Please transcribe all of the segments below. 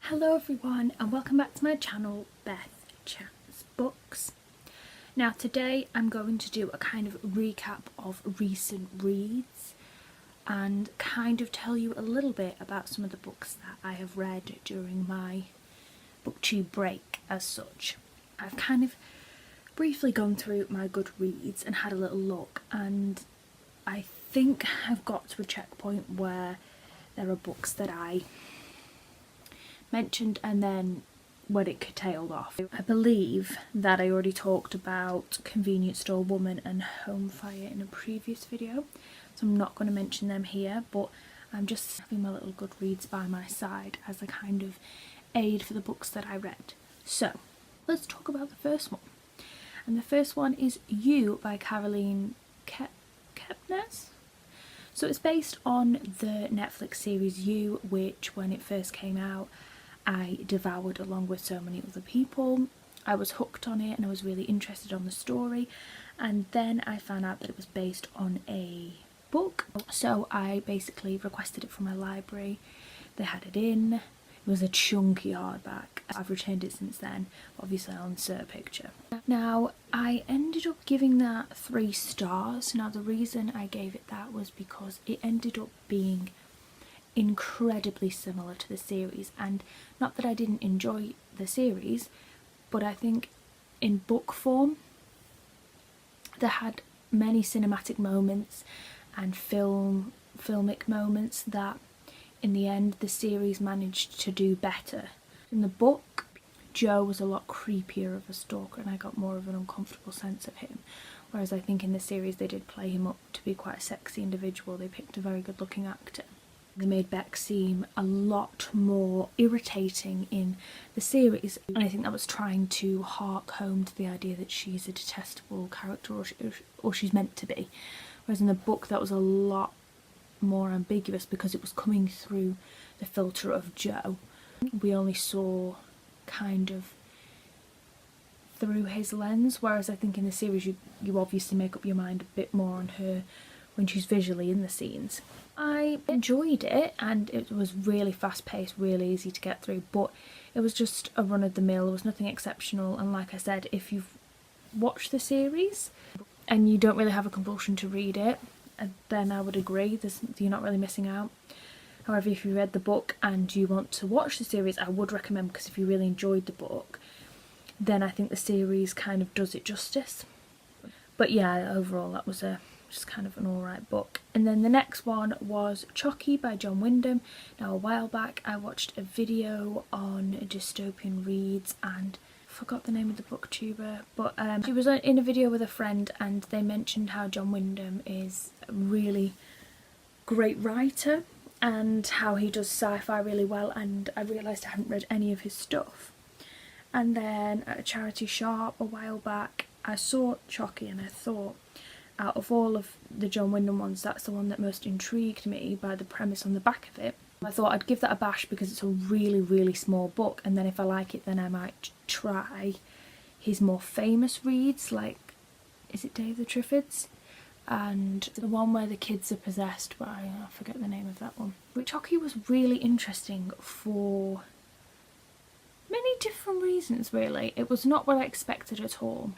Hello everyone and welcome back to my channel, BethChatsBooks. Now today I'm going to do a kind of recap of recent reads and kind of tell you a little bit about some of the books that I have read during my booktube break as such. I've kind of briefly gone through my Goodreads and had a little look, and I think I've got to a checkpoint where there are books that I mentioned and then when it tailed off. I believe that I already talked about Convenience Store Woman and Home Fire in a previous video, so I'm not going to mention them here, but I'm just having my little Goodreads by my side as a kind of aid for the books that I read. So let's talk about the first one, and the first one is You by Caroline Kepnes. So it's based on the Netflix series You, which when it first came out I devoured along with so many other people. I was hooked on it and I was really interested on the story, and then I found out that it was based on a book, so I basically requested it from my library. They had it in. It was a chunky hardback. I've returned it since then, obviously I'll insert a picture. Now I ended up giving that 3 stars. Now the reason I gave it that was because it ended up being incredibly similar to the series, and not that I didn't enjoy the series, but I think in book form there had many cinematic moments and filmic moments that in the end the series managed to do better. In the book, Joe was a lot creepier of a stalker and I got more of an uncomfortable sense of him, whereas I think in the series they did play him up to be quite a sexy individual. They picked a very good looking actor. They made Beck seem a lot more irritating in the series, and I think that was trying to hark home to the idea that she's a detestable character, or she's meant to be, whereas in the book that was a lot more ambiguous because it was coming through the filter of Joe. We only saw kind of through his lens, whereas I think in the series you obviously make up your mind a bit more on her when she's visually in the scenes. I enjoyed it and it was really fast paced, really easy to get through, but it was just a run of the mill. There was nothing exceptional, and like I said, if you've watched the series and you don't really have a compulsion to read it, then I would agree, you're not really missing out. However, if you read the book and you want to watch the series, I would recommend, because if you really enjoyed the book, then I think the series kind of does it justice. But yeah, overall that was just kind of an alright book. And then the next one was Chucky by John Wyndham. Now a while back I watched a video on dystopian reads and I forgot the name of the booktuber, but she was in a video with a friend and they mentioned how John Wyndham is a really great writer and how he does sci-fi really well, and I realised I hadn't read any of his stuff. And then at a charity shop a while back I saw Chucky and I thought, out of all of the John Wyndham ones, that's the one that most intrigued me by the premise on the back of it. I thought I'd give that a bash because it's a really, really small book, and then if I like it then I might try his more famous reads, like, is it Day of the Triffids? And the one where the kids are possessed by, I forget the name of that one. But Chucky was really interesting for many different reasons really. It was not what I expected at all.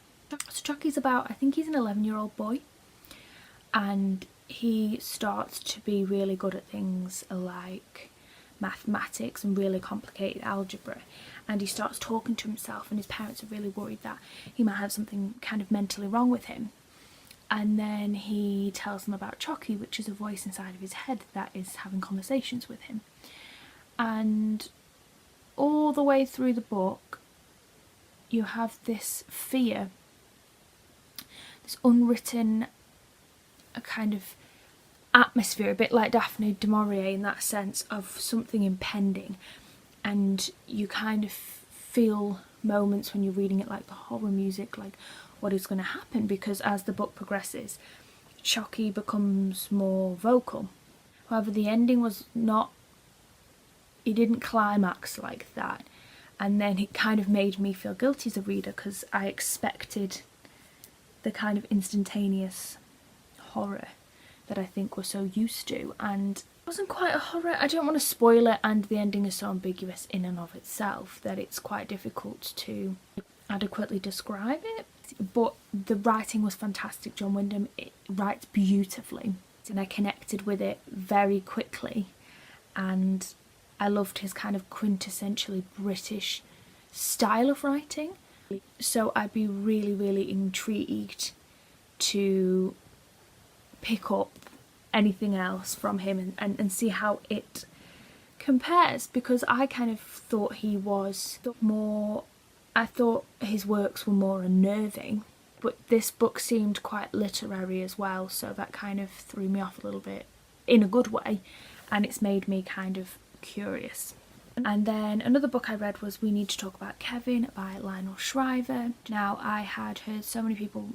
So Chucky's about, I think he's an 11-year-old boy, and he starts to be really good at things like mathematics and really complicated algebra, and he starts talking to himself, and his parents are really worried that he might have something kind of mentally wrong with him. And then he tells them about Chucky, which is a voice inside of his head that is having conversations with him. And all the way through the book you have this fear, this unwritten kind of atmosphere, a bit like Daphne du Maurier in that sense, of something impending, and you kind of feel moments when you're reading it like the horror music, like what is going to happen, because as the book progresses Chucky becomes more vocal. However, the ending was not, it didn't climax like that, and then it kind of made me feel guilty as a reader because I expected the kind of instantaneous horror that I think we're so used to, and wasn't quite a horror. I don't want to spoil it, and the ending is so ambiguous in and of itself that it's quite difficult to adequately describe it. But the writing was fantastic. John Wyndham writes beautifully, and I connected with it very quickly, and I loved his kind of quintessentially British style of writing. So I'd be really, really intrigued to pick up anything else from him and see how it compares, because I kind of thought he was more, I thought his works were more unnerving, but this book seemed quite literary as well, so that kind of threw me off a little bit in a good way, and it's made me kind of curious. And then another book I read was We Need to Talk About Kevin by Lionel Shriver. Now, I had heard so many people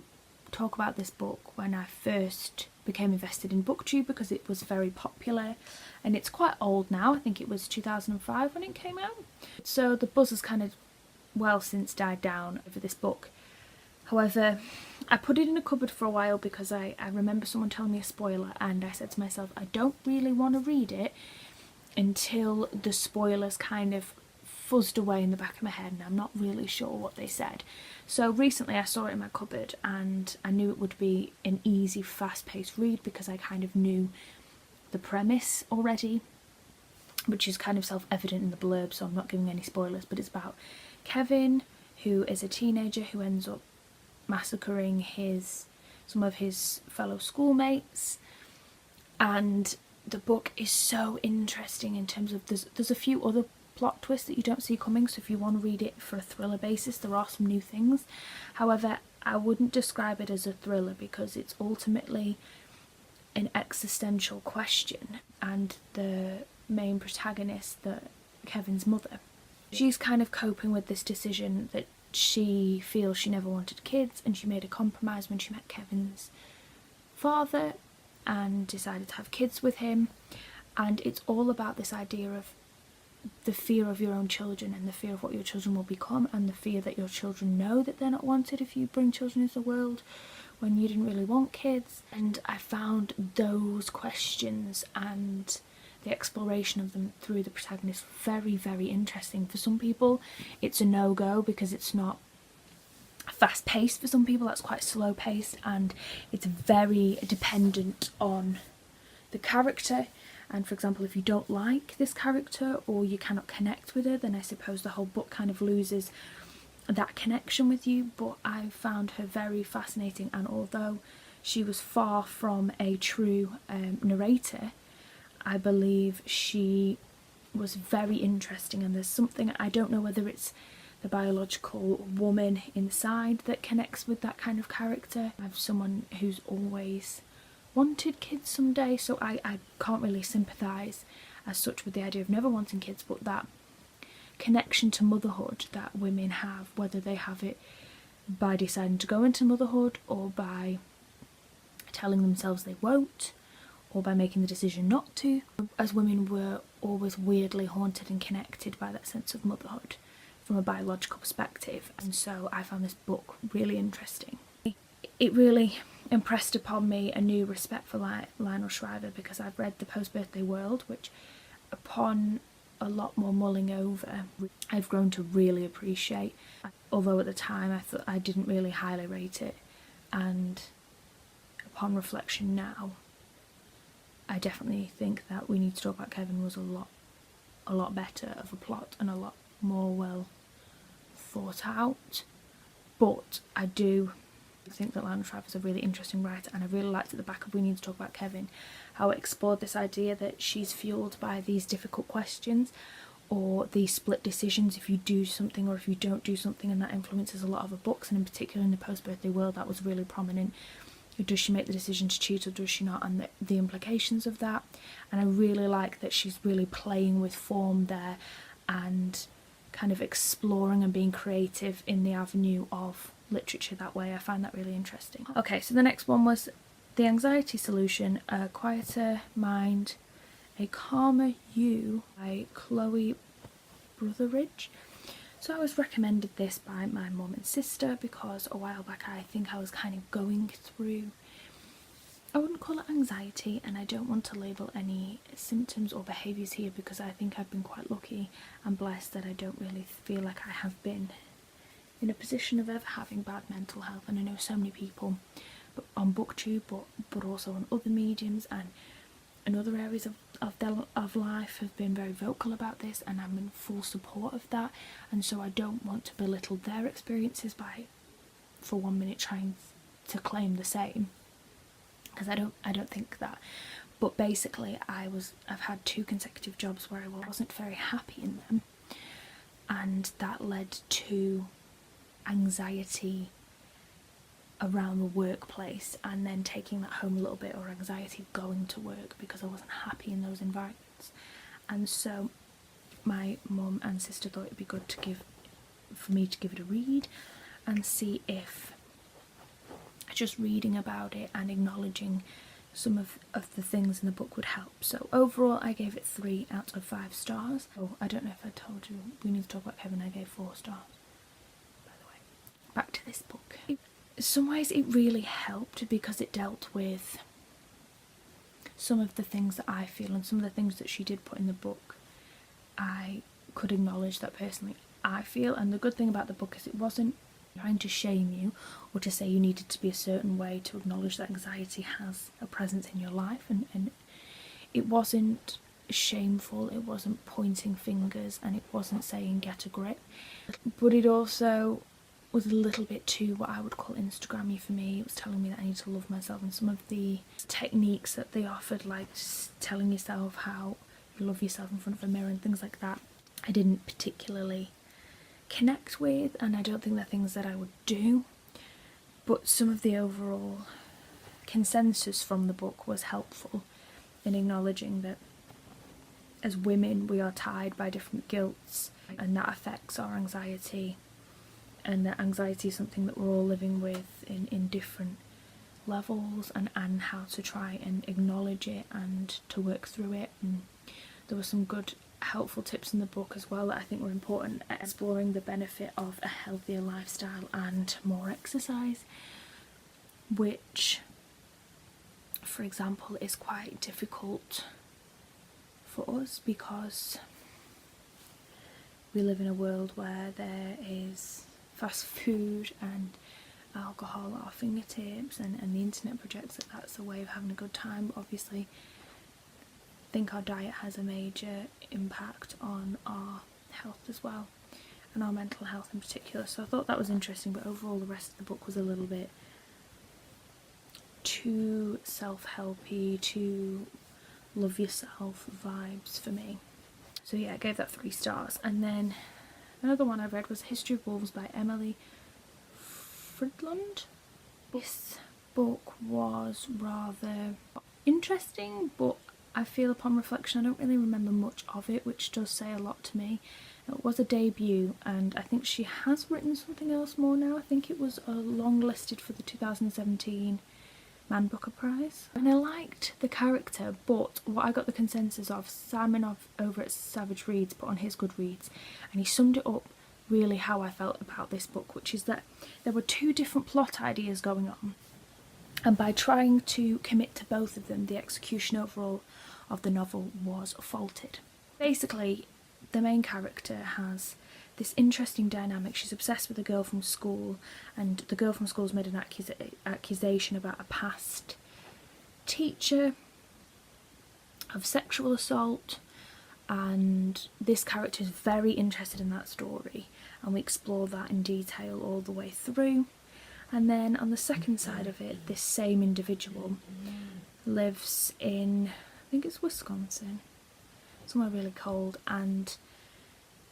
talk about this book when I first became invested in BookTube, because it was very popular, and it's quite old now. I think it was 2005 when it came out, so the buzz has kind of well since died down over this book. However, I put it in a cupboard for a while because I remember someone telling me a spoiler, and I said to myself, I don't really want to read it until the spoilers kind of fuzzed away in the back of my head and I'm not really sure what they said. So recently I saw it in my cupboard, and I knew it would be an easy, fast-paced read because I kind of knew the premise already, which is kind of self-evident in the blurb, so I'm not giving any spoilers. But it's about Kevin, who is a teenager who ends up massacring some of his fellow schoolmates, and the book is so interesting in terms of there's a few other plot twists that you don't see coming, so if you want to read it for a thriller basis, there are some new things. However, I wouldn't describe it as a thriller because it's ultimately an existential question, and the main protagonist, Kevin's mother, she's kind of coping with this decision that she feels she never wanted kids, and she made a compromise when she met Kevin's father and decided to have kids with him. And it's all about this idea of the fear of your own children, and the fear of what your children will become, and the fear that your children know that they're not wanted if you bring children into the world when you didn't really want kids. And I found those questions and the exploration of them through the protagonist very, very interesting. For some people it's a no-go because it's not fast-paced. For some people that's quite slow-paced, and it's very dependent on the character. And for example, if you don't like this character or you cannot connect with her, then I suppose the whole book kind of loses that connection with you. But I found her very fascinating, and although she was far from a true narrator, I believe she was very interesting. And there's something, I don't know whether it's the biological woman inside that connects with that kind of character. I have someone who's always wanted kids someday, so I can't really sympathise as such with the idea of never wanting kids, but that connection to motherhood that women have, whether they have it by deciding to go into motherhood or by telling themselves they won't, or by making the decision not to. As women, we're always weirdly haunted and connected by that sense of motherhood from a biological perspective, and so I found this book really interesting. It really impressed upon me a new respect for Lionel Shriver, because I've read The Post-Birthday World, which upon a lot more mulling over I've grown to really appreciate, although at the time I thought I didn't really highly rate it, and upon reflection now I definitely think that We Need to Talk About Kevin was a lot better of a plot and a lot more well thought out. But I do think that Lionel Shriver is a really interesting writer, and I really liked at the back of We Need to Talk About Kevin how it explored this idea that she's fueled by these difficult questions or these split decisions, if you do something or if you don't do something, and that influences a lot of her books, and in particular in The Post-Birthday World that was really prominent. Does she make the decision to cheat or does she not, and the implications of that. And I really like that she's really playing with form there and kind of exploring and being creative in the avenue of literature that way. I find that really interesting. Okay, so the next one was The Anxiety Solution, A Quieter Mind, A Calmer You by Chloe Brotheridge. So I was recommended this by my mum and sister because a while back I think I was kind of going through I wouldn't call it anxiety, and I don't want to label any symptoms or behaviours here because I think I've been quite lucky and blessed that I don't really feel like I have been in a position of ever having bad mental health. And I know so many people on BookTube but also on other mediums and in other areas of life have been very vocal about this, and I'm in full support of that. And so I don't want to belittle their experiences by for 1 minute trying to claim the same, because I don't think that. But basically I've had 2 consecutive jobs where I wasn't very happy in them, and that led to anxiety around the workplace, and then taking that home a little bit, or anxiety going to work because I wasn't happy in those environments. And so my mum and sister thought it'd be good for me to give it a read and see if just reading about it and acknowledging some of the things in the book would help. So overall I gave it 3 out of 5 stars. Oh, I don't know if I told you, we need to talk about Kevin. I gave 4 stars, by the way. Back to this book. In some ways it really helped because it dealt with some of the things that I feel, and some of the things that she did put in the book I could acknowledge that personally I feel. And the good thing about the book is it wasn't trying to shame you or to say you needed to be a certain way to acknowledge that anxiety has a presence in your life, and it wasn't shameful, it wasn't pointing fingers, and it wasn't saying get a grip. But it also was a little bit too what I would call Instagrammy for me. It was telling me that I need to love myself, and some of the techniques that they offered, like telling yourself how you love yourself in front of a mirror and things like that, I didn't particularly connect with, and I don't think they're things that I would do. But some of the overall consensus from the book was helpful in acknowledging that as women we are tied by different guilts, and that affects our anxiety, and that anxiety is something that we're all living with in different levels, and how to try and acknowledge it and to work through it. And there were some good helpful tips in the book as well that I think were important at exploring the benefit of a healthier lifestyle and more exercise, which for example is quite difficult for us because we live in a world where there is fast food and alcohol at our fingertips, and the internet projects that that's a way of having a good time. But obviously I think our diet has a major impact on our health as well, and our mental health in particular. So I thought that was interesting, but overall the rest of the book was a little bit too self-helpy, too love yourself vibes for me. So yeah, I gave that 3 stars. And then another one I read was History of Wolves by Emily Fridland. This book was rather interesting, but I feel upon reflection I don't really remember much of it, which does say a lot to me. It was a debut, and I think she has written something else more now. I think it was long listed for the 2017 Man Booker Prize. And I liked the character, but what I got the consensus of, Simon over at Savage Reads put on his Goodreads, and he summed it up really how I felt about this book, which is that there were 2 different plot ideas going on, and by trying to commit to both of them, the execution overall of the novel was faulted. Basically, the main character has this interesting dynamic. She's obsessed with a girl from school, and the girl from school's made an accusation about a past teacher of sexual assault, and this character is very interested in that story, and we explore that in detail all the way through. And then on the second side of it, this same individual lives in, I think it's Wisconsin, somewhere really cold, and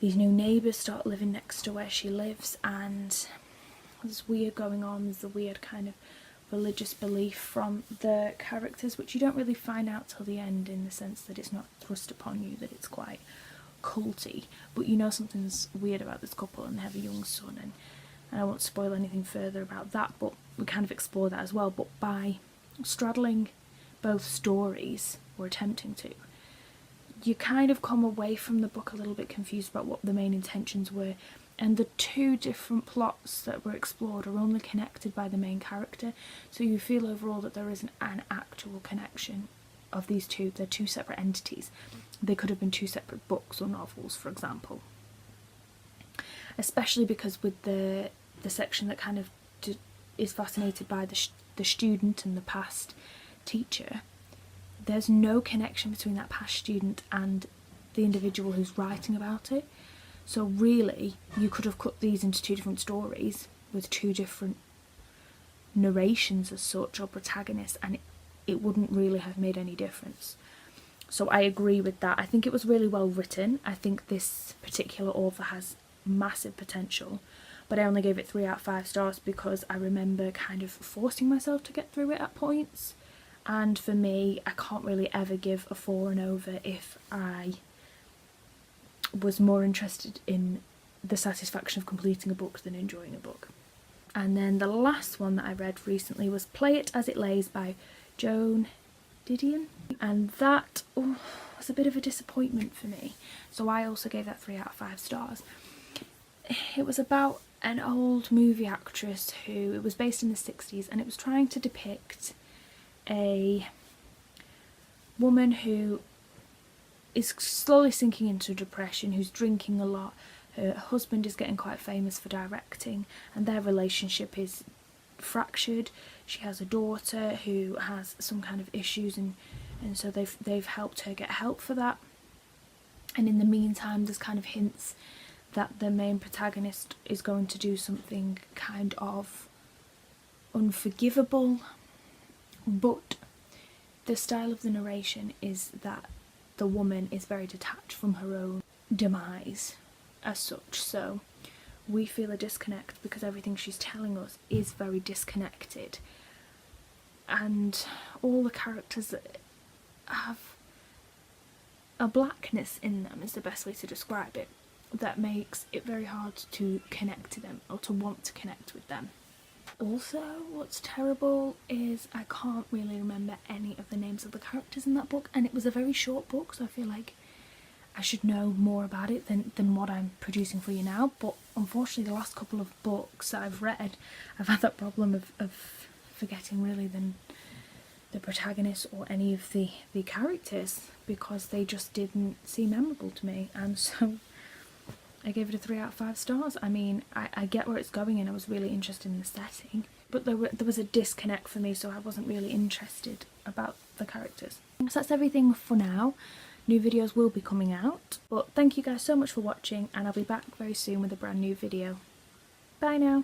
these new neighbours start living next to where she lives, and there's weird going on. There's a weird kind of religious belief from the characters, which you don't really find out till the end, in the sense that it's not thrust upon you that it's quite culty, but you know something's weird about this couple, and they have a young son, and I won't spoil anything further about that, but we kind of explore that as well. But by straddling both stories, or attempting to, you kind of come away from the book a little bit confused about what the main intentions were, and the two different plots that were explored are only connected by the main character, so you feel overall that there isn't an actual connection of these two. They're two separate entities. They could have been two separate books or novels, for example. Especially because with the section that kind of is fascinated by the student and the past teacher, there's no connection between that past student and the individual who's writing about it. So really, you could have cut these into two different stories with two different narrations as such, or protagonists, and it wouldn't really have made any difference. So I agree with that. I think it was really well written. I think this particular author has massive potential, but I only gave it 3 out of 5 stars because I remember kind of forcing myself to get through it at points. And for me, I can't really ever give a 4 and over if I was more interested in the satisfaction of completing a book than enjoying a book. And then the last one that I read recently was Play It As It Lays by Joan Didion, and that was a bit of a disappointment for me, so I also gave that 3 out of 5 stars. It was about an old movie actress who, it was based in the 60s, and it was trying to depict a woman who is slowly sinking into depression, who's drinking a lot. Her husband is getting quite famous for directing, and their relationship is fractured. She has a daughter who has some kind of issues, and so they've helped her get help for that. And in the meantime, there's kind of hints that the main protagonist is going to do something kind of unforgivable, but the style of the narration is that the woman is very detached from her own demise as such, so we feel a disconnect because everything she's telling us is very disconnected, and all the characters have a blackness in them, is the best way to describe it, that makes it very hard to connect to them or to want to connect with them. Also, what's terrible is I can't really remember any of the names of the characters in that book, and it was a very short book, so I feel like I should know more about it than what I'm producing for you now. But unfortunately, the last couple of books that I've read, I've had that problem of forgetting really the protagonist or any of the characters, because they just didn't seem memorable to me, and so I gave it a 3 out of 5 stars. I mean, I get where it's going and I was really interested in the setting, but there was a disconnect for me, so I wasn't really interested about the characters. So that's everything for now. New videos will be coming out, but thank you guys so much for watching, and I'll be back very soon with a brand new video. Bye now.